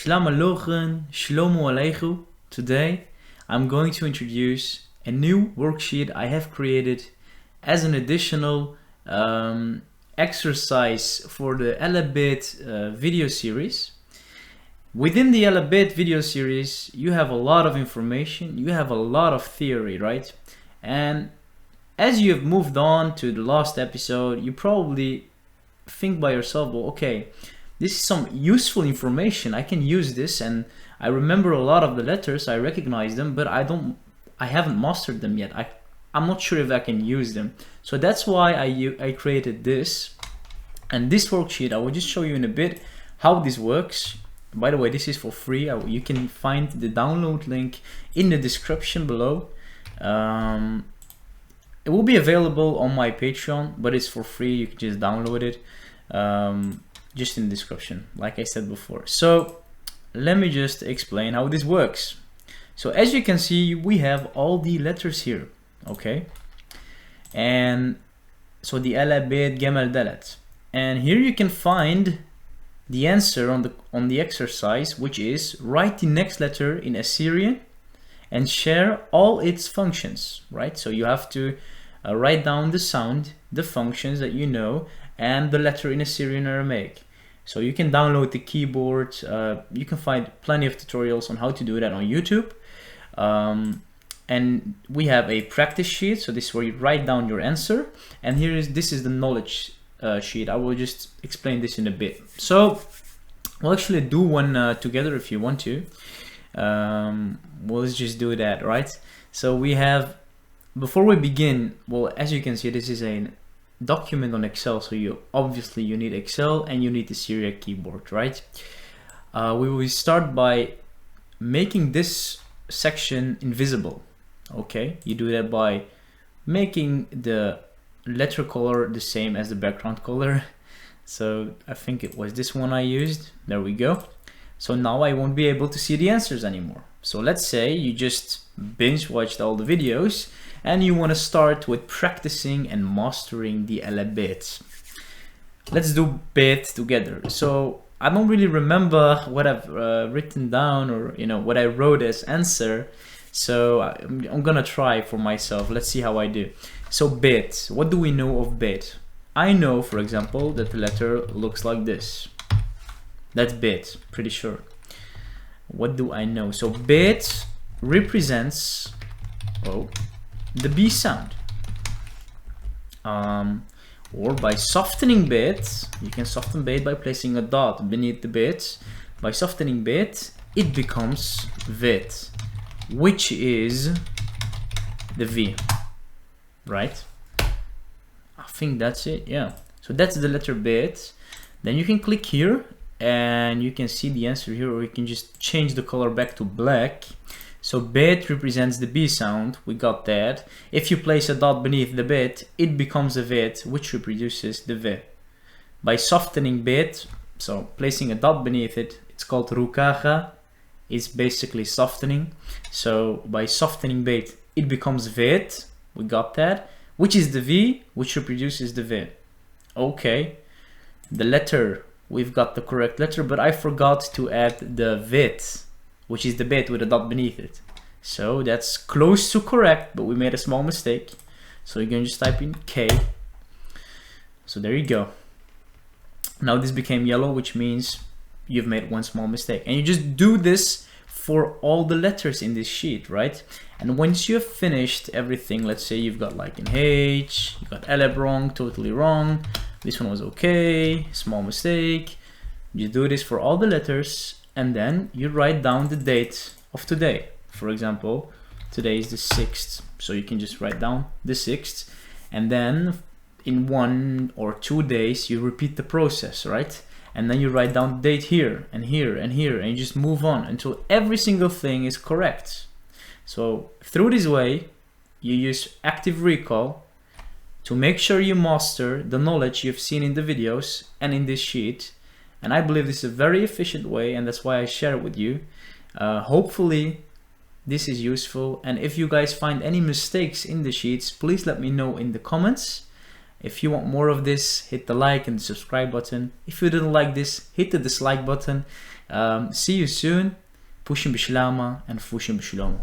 Shlama Lochen, Shlomo Alechu. Today I'm going to introduce a new worksheet I have created as an additional exercise for the Alabit video series. Within the Alabit video series, you have a lot of information, you have a lot of theory, right? And as you have moved on to the last episode, you probably think by yourself, well, okay, this is some useful information. I can use this, and I remember a lot of the letters, I recognize them, but I haven't mastered them yet. I'm not sure if I can use them. So that's why I created this. And this worksheet, I will just show you in a bit how this works. By the way, this is for free. You can find the download link in the description below. It will be available on my Patreon, but it's for free. You can just download it just in the description, like I said before. So let me just explain how this works. So as you can see, we have all the letters here, okay? And so the Alab, Bet, Gemel, Dalet. And here you can find the answer on the exercise, which is write the next letter in Assyrian and share all its functions, right? So you have to write down the sound, the functions that you know, and the letter in Assyrian-Aramaic. So you can download the keyboard. You can find plenty of tutorials on how to do that on YouTube. And we have a practice sheet. So this is where you write down your answer. And this is the knowledge sheet. I will just explain this in a bit. So we'll actually do one together if you want to. We'll just do that, right? So we have, before we begin, well, as you can see, this is a document on Excel, so you need Excel and you need the Syriac keyboard, right? We will start by making this section invisible. Okay, you do that by making the letter color the same as the background color. So I think it was this one I used. There we go. So now I won't be able to see the answers anymore. So let's say you just binge watched all the videos and you want to start with practicing and mastering the Alabit. Let's do Bet together. So I don't really remember what I've written down, or what I wrote as answer. So I'm gonna try for myself. Let's see how I do. So Bet, what do we know of Bet? I know, for example, that the letter looks like this. That's Bet, pretty sure. What do I know? So Bet represents the B sound. Or by softening Bet, you can soften Bet by placing a dot beneath the Bet. By softening Bet, it becomes Vet, which is the V, right? I think that's it, yeah. So that's the letter Bet. Then you can click here and you can see the answer here, or you can just change the color back to black. So Bet represents the B sound, we got that. If you place a dot beneath the Bet, it becomes a Vet, which reproduces the V. By softening Bet, so placing a dot beneath it, it's called Rukacha, it's basically softening. So by softening Bet, it becomes Vet, we got that, which is the V, which reproduces the V. Okay, the letter, we've got the correct letter, but I forgot to add the Vet, which is the Bet with a dot beneath it. So that's close to correct, but we made a small mistake. So you're going to just type in K. So there you go. Now this became yellow, which means you've made one small mistake. And you just do this for all the letters in this sheet, right? And once you have finished everything, let's say you've got like an H, you got Alab wrong, totally wrong. This one was okay, small mistake. You do this for all the letters, and then you write down the date of today. For example, today is the 6th, so you can just write down the 6th, and then in 1 or 2 days you repeat the process, right? And then you write down the date here and here and here, and you just move on until every single thing is correct. So through this way, you use active recall to make sure you master the knowledge you've seen in the videos and in this sheet. And I believe this is a very efficient way, and that's why I share it with you. Hopefully this is useful, and if you guys find any mistakes in the sheets, please let me know in the comments. If you want more of this, hit the like and the subscribe button. If you didn't like this, hit the dislike button. See you soon. Pushing b'Shlama and Fushing b'Shlomo.